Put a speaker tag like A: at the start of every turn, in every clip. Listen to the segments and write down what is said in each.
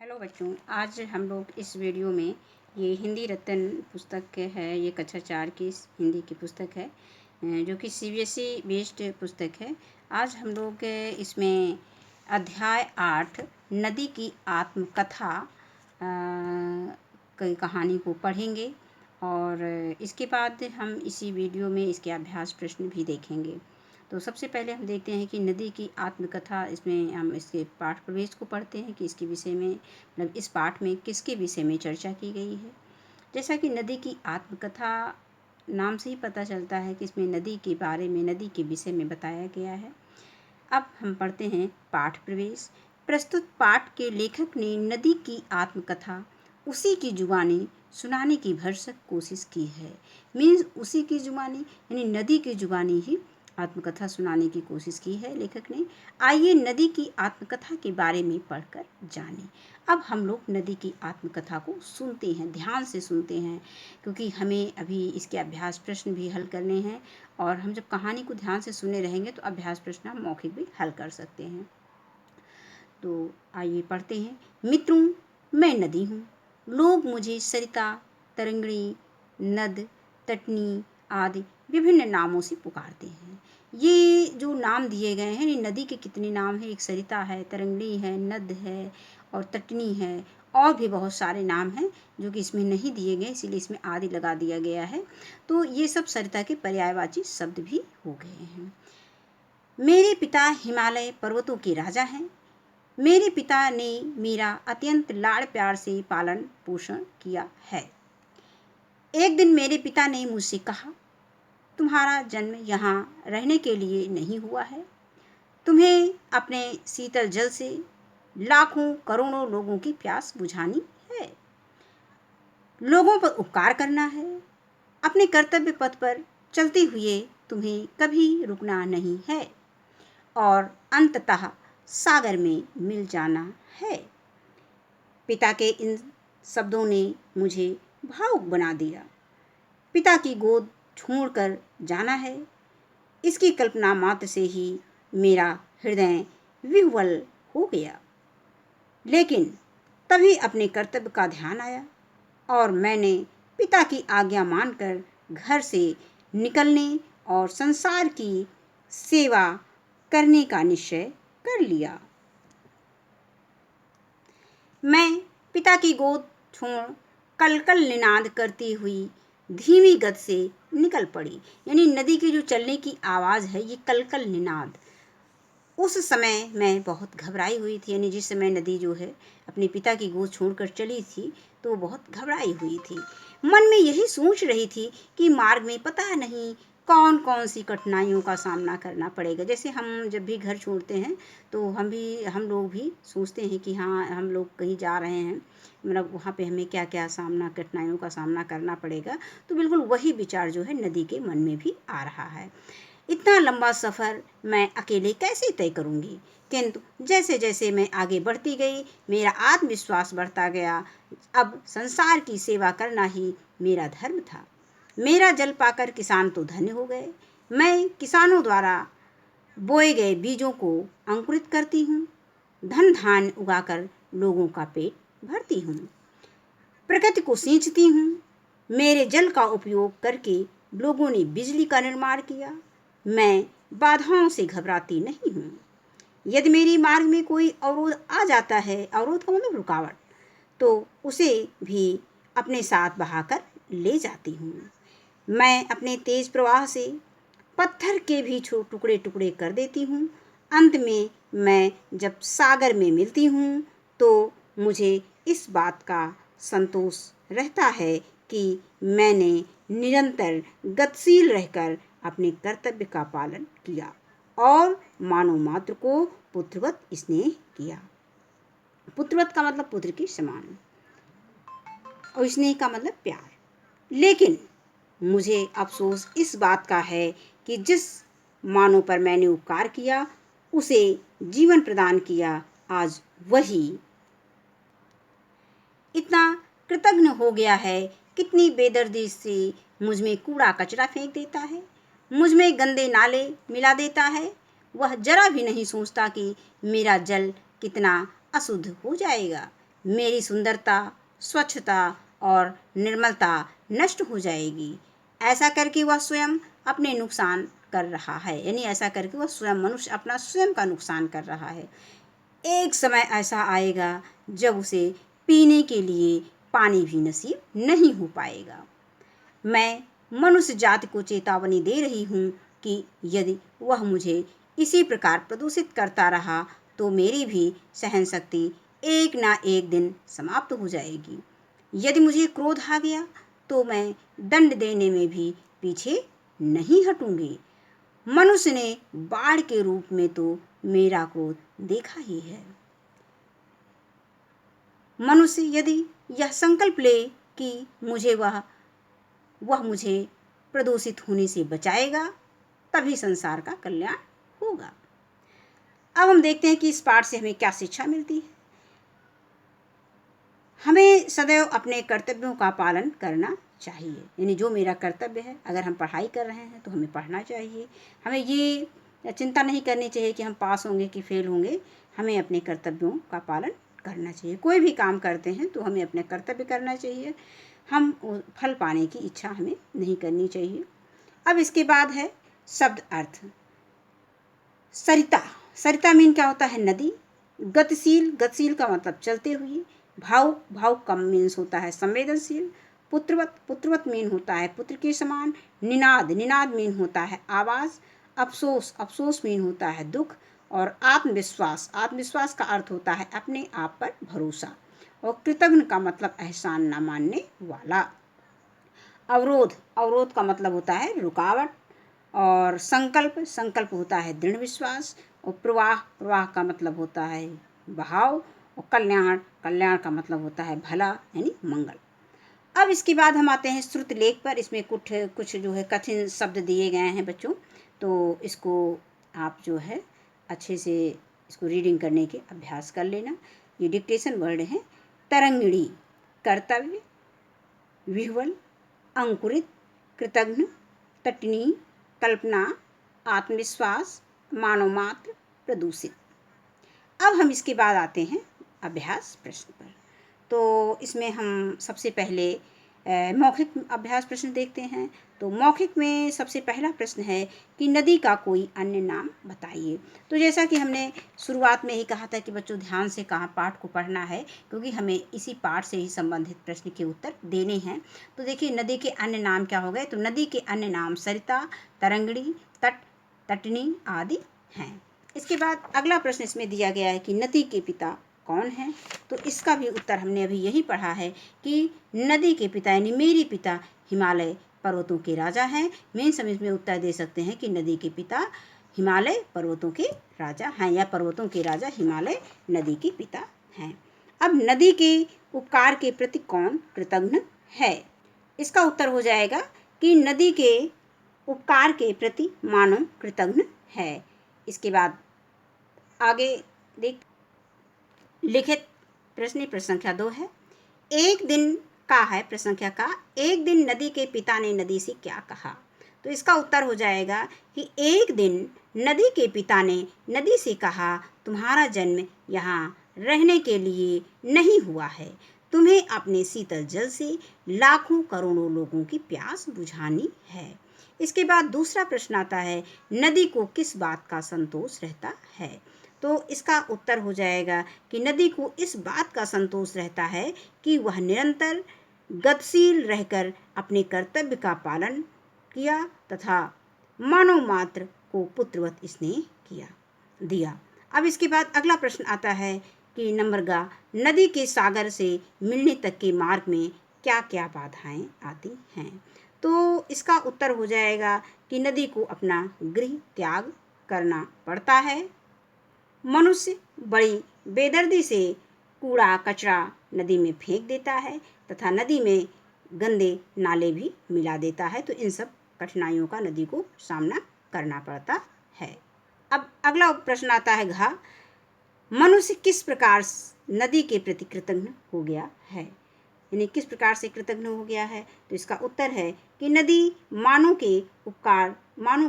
A: Hello बच्चों, आज हम लोग इस वीडियो में ये हिंदी रत्न पुस्तक है। ये कक्षा 4 की हिंदी की पुस्तक है जो कि सीबीएसई बेस्ड पुस्तक है। आज हम लोग इसमें अध्याय 8 नदी की आत्मकथा की कहानी को पढ़ेंगे और इसके बाद हम इसी वीडियो में इसके अभ्यास प्रश्न भी देखेंगे। तो सबसे पहले हम देखते हैं कि नदी की आत्मकथा, इसमें हम इसके पाठ प्रवेश को पढ़ते हैं कि इसके विषय में मतलब इस पाठ में किसके विषय में चर्चा की गई है। जैसा कि नदी की आत्मकथा नाम से ही पता चलता है कि इसमें नदी के बारे में, नदी के विषय में बताया गया है। अब हम पढ़ते हैं पाठ प्रवेश। प्रस्तुत पाठ के लेखक ने नदी की आत्मकथा उसी की जुबानी सुनाने की भरसक कोशिश की है। मीन्स उसी की जुबानी यानी नदी की जुबानी ही आत्मकथा सुनाने की कोशिश की है लेखक ने। आइए नदी की आत्मकथा के बारे में पढ़कर जानें। अब हम लोग नदी की आत्मकथा को सुनते हैं, ध्यान से सुनते हैं, क्योंकि हमें अभी इसके अभ्यास प्रश्न भी हल करने हैं और हम जब कहानी को ध्यान से सुने रहेंगे तो अभ्यास प्रश्न हम मौखिक भी हल कर सकते हैं। तो आइए पढ़ते हैं। मित्रों, मैं नदी हूँ। लोग मुझे सरिता, तरंगिणी, नद, तटनी आदि विभिन्न नामों से पुकारते हैं। ये जो नाम दिए गए हैं, ये नदी के कितने नाम हैं? एक सरिता है, तरंगिणी है, नद है और तटनी है, और भी बहुत सारे नाम हैं जो कि इसमें नहीं दिए गए, इसीलिए इसमें आदि लगा दिया गया है। तो ये सब सरिता के पर्यायवाची शब्द भी हो गए हैं। मेरे पिता हिमालय पर्वतों के राजा हैं। मेरे पिता ने मेरा अत्यंत लाड़ प्यार से पालन पोषण किया है। एक दिन मेरे पिता ने मुझसे कहा, तुम्हारा जन्म यहाँ रहने के लिए नहीं हुआ है। तुम्हें अपने शीतल जल से लाखों करोड़ों लोगों की प्यास बुझानी है, लोगों पर उपकार करना है। अपने कर्तव्य पथ पर चलते हुए तुम्हें कभी रुकना नहीं है और अंततः सागर में मिल जाना है। पिता के इन शब्दों ने मुझे भावुक बना दिया। पिता की गोद छोड़कर जाना है, इसकी कल्पना मात्र से ही मेरा हृदय विह्वल हो गया। लेकिन तभी अपने कर्तव्य का ध्यान आया और मैंने पिता की आज्ञा मानकर घर से निकलने और संसार की सेवा करने का निश्चय कर लिया। मैं पिता की गोद छोड़ कलकल निनाद करती हुई धीमी गति से निकल पड़ी। यानी नदी की जो चलने की आवाज़ है, ये कलकल निनाद। उस समय मैं बहुत घबराई हुई थी, यानी जिस समय नदी जो है अपने पिता की गोद छोड़कर चली थी तो वो बहुत घबराई हुई थी। मन में यही सोच रही थी कि मार्ग में पता नहीं कौन कौन सी कठिनाइयों का सामना करना पड़ेगा। जैसे हम जब भी घर छोड़ते हैं तो हम लोग भी सोचते हैं कि हाँ, हम लोग कहीं जा रहे हैं, मतलब वहाँ पे हमें क्या क्या कठिनाइयों का सामना करना पड़ेगा। तो बिल्कुल वही विचार जो है नदी के मन में भी आ रहा है। इतना लंबा सफ़र मैं अकेले कैसे तय करूँगी? किंतु जैसे जैसे मैं आगे बढ़ती गई, मेरा आत्मविश्वास बढ़ता गया। अब संसार की सेवा करना ही मेरा धर्म था। मेरा जल पाकर किसान तो धन्य हो गए। मैं किसानों द्वारा बोए गए बीजों को अंकुरित करती हूँ, धन धान्य उगाकर लोगों का पेट भरती हूँ, प्रकृति को सींचती हूँ। मेरे जल का उपयोग करके लोगों ने बिजली का निर्माण किया। मैं बाधाओं से घबराती नहीं हूँ। यदि मेरी मार्ग में कोई अवरोध आ जाता है, अवरोध का मतलब रुकावट, तो उसे भी अपने साथ बहाकर ले जाती हूँ। मैं अपने तेज प्रवाह से पत्थर के भी टुकड़े टुकड़े कर देती हूँ। अंत में मैं जब सागर में मिलती हूँ तो मुझे इस बात का संतोष रहता है कि मैंने निरंतर गतिशील रहकर अपने कर्तव्य का पालन किया और मानव मात्र को पुत्रवत स्नेह किया। पुत्रवत का मतलब पुत्र के समान और स्नेह का मतलब प्यार। लेकिन मुझे अफसोस इस बात का है कि जिस मानव पर मैंने उपकार किया, उसे जीवन प्रदान किया, आज वही इतना कृतघ्न हो गया है, कितनी बेदर्दी से मुझ में कूड़ा कचरा फेंक देता है, मुझ में गंदे नाले मिला देता है। वह जरा भी नहीं सोचता कि मेरा जल कितना अशुद्ध हो जाएगा, मेरी सुंदरता, स्वच्छता और निर्मलता नष्ट हो जाएगी। ऐसा करके वह स्वयं अपने नुकसान कर रहा है, यानी ऐसा करके वह स्वयं, मनुष्य अपना स्वयं का नुकसान कर रहा है। एक समय ऐसा आएगा जब उसे पीने के लिए पानी भी नसीब नहीं हो पाएगा। मैं मनुष्य जाति को चेतावनी दे रही हूँ कि यदि वह मुझे इसी प्रकार प्रदूषित करता रहा तो मेरी भी सहन शक्ति एक ना एक दिन समाप्त हो जाएगी। यदि मुझे क्रोध आ गया तो मैं दंड देने में भी पीछे नहीं हटूंगी। मनुष्य ने बाढ़ के रूप में तो मेरा क्रोध देखा ही है। मनुष्य यदि यह संकल्प ले कि वह मुझे प्रदूषित होने से बचाएगा, तभी संसार का कल्याण होगा। अब हम देखते हैं कि इस पाठ से हमें क्या शिक्षा मिलती है। हमें सदैव अपने कर्तव्यों का पालन करना चाहिए, यानी जो मेरा कर्तव्य है, अगर हम पढ़ाई कर रहे हैं तो हमें पढ़ना चाहिए। हमें ये चिंता नहीं करनी चाहिए कि हम पास होंगे कि फेल होंगे। हमें अपने कर्तव्यों का पालन करना चाहिए। कोई भी काम करते हैं तो हमें अपने कर्तव्य करना चाहिए। हम फल पाने की इच्छा हमें नहीं करनी चाहिए। अब इसके बाद है शब्द अर्थ। सरिता, सरिता मीन क्या होता है? नदी। गतिशील, गतिशील का मतलब चलते हुए। भावुक, भावुक का मीन्स होता है संवेदनशील। पुत्रवत, पुत्रवत मीन होता है पुत्र के समान। निनाद, निनाद मीन होता है आवाज। अफसोस, अफसोस मीन होता है दुख। और आत्मविश्वास, आत्मविश्वास का अर्थ होता है अपने आप पर भरोसा। और कृतघ्न का मतलब एहसान न मानने वाला। अवरोध, अवरोध का मतलब होता है रुकावट। और संकल्प, संकल्प होता है दृढ़ विश्वास। और प्रवाह, प्रवाह का मतलब होता है बहाव। और कल्याण, कल्याण का मतलब होता है भला यानी मंगल। अब इसके बाद हम आते हैं श्रुत लेख पर। इसमें कुछ कुछ जो है कठिन शब्द दिए गए हैं बच्चों, तो इसको आप जो है अच्छे से इसको रीडिंग करने के अभ्यास कर लेना। ये डिक्टेशन वर्ड हैं। तरंगिणी, कर्तव्य। विह्वल, अंकुरित। कृतघ्न, तटनी। कल्पना, आत्मविश्वास। मानव मात्र, प्रदूषित। अब हम इसके बाद आते हैं अभ्यास प्रश्न पर। तो इसमें हम सबसे पहले मौखिक अभ्यास प्रश्न देखते हैं। तो मौखिक में सबसे पहला प्रश्न है कि नदी का कोई अन्य नाम बताइए। तो जैसा कि हमने शुरुआत में ही कहा था कि बच्चों ध्यान से कहाँ पाठ को पढ़ना है, क्योंकि हमें इसी पाठ से ही संबंधित प्रश्न के उत्तर देने हैं। तो देखिए नदी के अन्य नाम क्या हो गए। तो नदी के अन्य नाम सरिता, तरंगिणी, तट, तटनी आदि हैं। इसके बाद अगला प्रश्न इसमें दिया गया है कि नदी के पिता कौन है। तो इसका भी उत्तर हमने अभी यही पढ़ा है कि नदी के पिता यानी मेरे पिता हिमालय पर्वतों के राजा हैं। मेंस हम इसमें उत्तर दे सकते हैं कि नदी के पिता हिमालय पर्वतों के राजा हैं, या पर्वतों के राजा हिमालय नदी के पिता हैं। अब नदी के उपकार के प्रति कौन कृतघ्न है। इसका उत्तर हो जाएगा कि नदी के उपकार के प्रति मानव कृतघ्न है। इसके बाद आगे देख लिखित प्रश्न संख्या 2 है। एक दिन का है प्रश्न संख्या का। एक दिन नदी के पिता ने नदी से क्या कहा। तो इसका उत्तर हो जाएगा कि एक दिन नदी के पिता ने नदी से कहा, तुम्हारा जन्म यहाँ रहने के लिए नहीं हुआ है। तुम्हें अपने शीतल जल से लाखों करोड़ों लोगों की प्यास बुझानी है। इसके बाद दूसरा प्रश्न आता है, नदी को किस बात का संतोष रहता है। तो इसका उत्तर हो जाएगा कि नदी को इस बात का संतोष रहता है कि वह निरंतर गतिशील रहकर अपने कर्तव्य का पालन किया तथा मानव मात्र को पुत्रवत स्नेह दिया। अब इसके बाद अगला प्रश्न आता है कि नंबर गा, नदी के सागर से मिलने तक के मार्ग में क्या क्या बाधाएं आती हैं। तो इसका उत्तर हो जाएगा कि नदी को अपना गृह त्याग करना पड़ता है। मनुष्य बड़ी बेदर्दी से कूड़ा कचरा नदी में फेंक देता है तथा नदी में गंदे नाले भी मिला देता है। तो इन सब कठिनाइयों का नदी को सामना करना पड़ता है। अब अगला प्रश्न आता है घ, मनुष्य किस प्रकार नदी के प्रति कृतघ्न हो गया है, यानी किस प्रकार से कृतघ्न हो गया है। तो इसका उत्तर है कि नदी मानव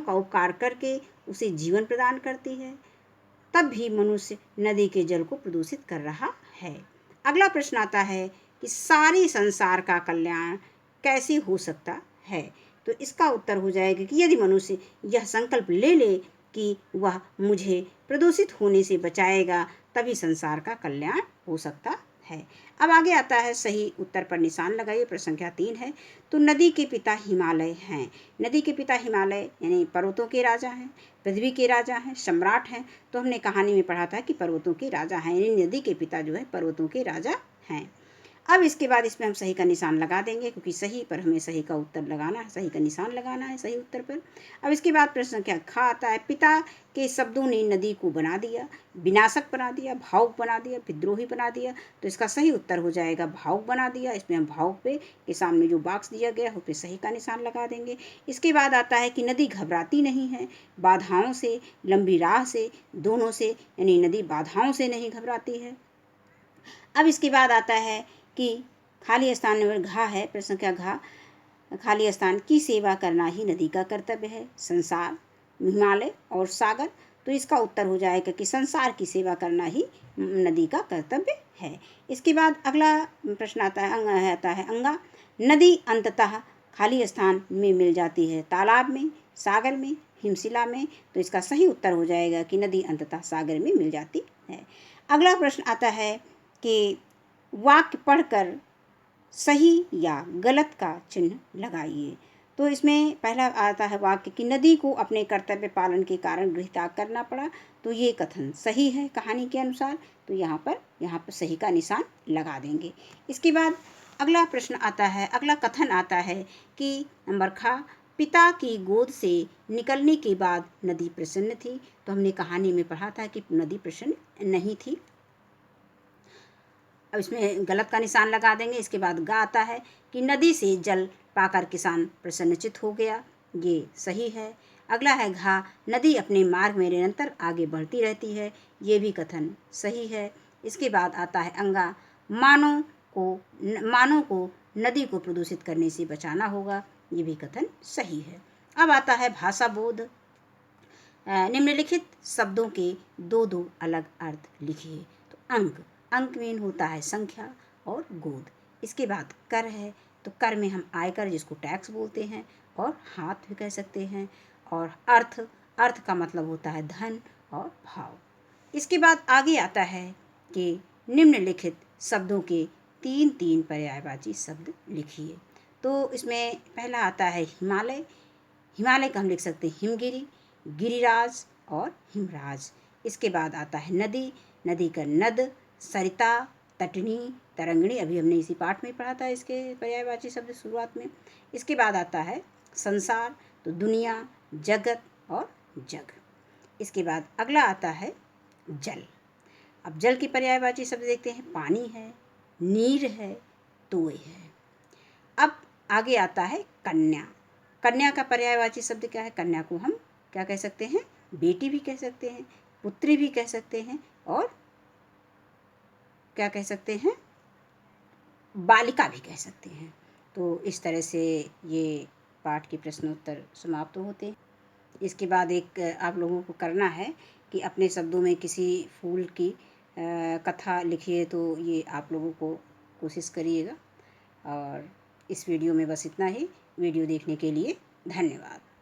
A: का उपकार करके उसे जीवन प्रदान करती है, तब भी मनुष्य नदी के जल को प्रदूषित कर रहा है। अगला प्रश्न आता है कि सारी संसार का कल्याण कैसे हो सकता है। तो इसका उत्तर हो जाएगा कि यदि मनुष्य यह संकल्प ले ले कि वह मुझे प्रदूषित होने से बचाएगा, तभी संसार का कल्याण हो सकता है। अब आगे आता है सही उत्तर पर निशान लगाइए। प्रश्न संख्या 3 है। तो नदी के पिता हिमालय हैं। नदी के पिता हिमालय यानी पर्वतों के राजा हैं, पृथ्वी के राजा हैं, सम्राट हैं। तो हमने कहानी में पढ़ा था कि पर्वतों के राजा हैं, यानी नदी के पिता जो है पर्वतों के राजा हैं। अब इसके बाद इसमें हम सही का निशान लगा देंगे, क्योंकि सही पर हमें सही का उत्तर लगाना है, सही का निशान लगाना है सही उत्तर पर। अब इसके बाद प्रश्न संख्या ख आता है। पिता के शब्दों ने नदी को बना दिया, विनाशक बना दिया, भावुक बना दिया, विद्रोही बना दिया। तो इसका सही उत्तर हो जाएगा भावुक बना दिया। इसमें हम भावुक पे के सामने जो बॉक्स दिया गया है उस पर सही का निशान लगा देंगे। इसके बाद आता है कि नदी घबराती नहीं है, बाधाओं से, लंबी राह से, दोनों से, यानी नदी बाधाओं से नहीं घबराती है। अब इसके बाद आता है कि खाली स्थान नंबर घा है। प्रश्न संख्या घा, खाली स्थान की सेवा करना ही नदी का कर्तव्य है। संसार, हिमालय और सागर। तो इसका उत्तर हो जाएगा कि संसार की सेवा करना ही नदी का कर्तव्य है। इसके बाद अगला प्रश्न आता है अंगा। नदी अंततः खाली स्थान में मिल जाती है, तालाब में, सागर में, हिमशिला में। तो इसका सही उत्तर हो जाएगा कि नदी अंततः सागर में मिल जाती है। अगला प्रश्न आता है कि वाक्य पढ़कर सही या गलत का चिन्ह लगाइए। तो इसमें पहला आता है वाक्य कि नदी को अपने कर्तव्य पालन के कारण गृहत्याग करना पड़ा। तो ये कथन सही है कहानी के अनुसार। तो यहाँ पर सही का निशान लगा देंगे। इसके बाद अगला प्रश्न आता है, अगला कथन आता है कि नंबर खा, पिता की गोद से निकलने के बाद नदी प्रसन्न थी। तो हमने कहानी में पढ़ा था कि नदी प्रसन्न नहीं थी। अब इसमें गलत का निशान लगा देंगे। इसके बाद गा आता है कि नदी से जल पाकर किसान प्रसन्नचित्त हो गया। ये सही है। अगला है घा, नदी अपने मार्ग में निरंतर आगे बढ़ती रहती है। ये भी कथन सही है। इसके बाद आता है अंगा, मानव को नदी को प्रदूषित करने से बचाना होगा। ये भी कथन सही है। अब आता है भाषा बोध। निम्नलिखित शब्दों के दो दो अलग अर्थ लिखिए। तो अंक में होता है संख्या और गोद। इसके बाद कर है। तो कर में हम आयकर जिसको टैक्स बोलते हैं और हाथ भी कह सकते हैं। और अर्थ का मतलब होता है धन और भाव। इसके बाद आगे आता है कि निम्नलिखित शब्दों के तीन तीन पर्यायवाची शब्द लिखिए। तो इसमें पहला आता है हिमालय। हिमालय का हम लिख सकते हैं हिमगिरी, गिरिराज और हिमराज। इसके बाद आता है नदी, नदी का नद, सरिता, तटनी, तरंगणी। अभी हमने इसी पाठ में पढ़ा था इसके पर्यायवाची शब्द शुरुआत में। इसके बाद आता है संसार, तो दुनिया, जगत और जग। इसके बाद अगला आता है जल। अब जल की पर्यायवाची शब्द देखते हैं। पानी है, नीर है, तोय है। अब आगे आता है कन्या। कन्या का पर्यायवाची शब्द क्या है? कन्या को हम क्या कह सकते हैं? बेटी भी कह सकते हैं, पुत्री भी कह सकते हैं और क्या कह सकते हैं? बालिका भी कह सकते हैं। तो इस तरह से ये पाठ के प्रश्नोत्तर समाप्त होते हैं। इसके बाद एक आप लोगों को करना है कि अपने शब्दों में किसी फूल की कथा लिखिए। तो ये आप लोगों को कोशिश करिएगा। और इस वीडियो में बस इतना ही। वीडियो देखने के लिए धन्यवाद।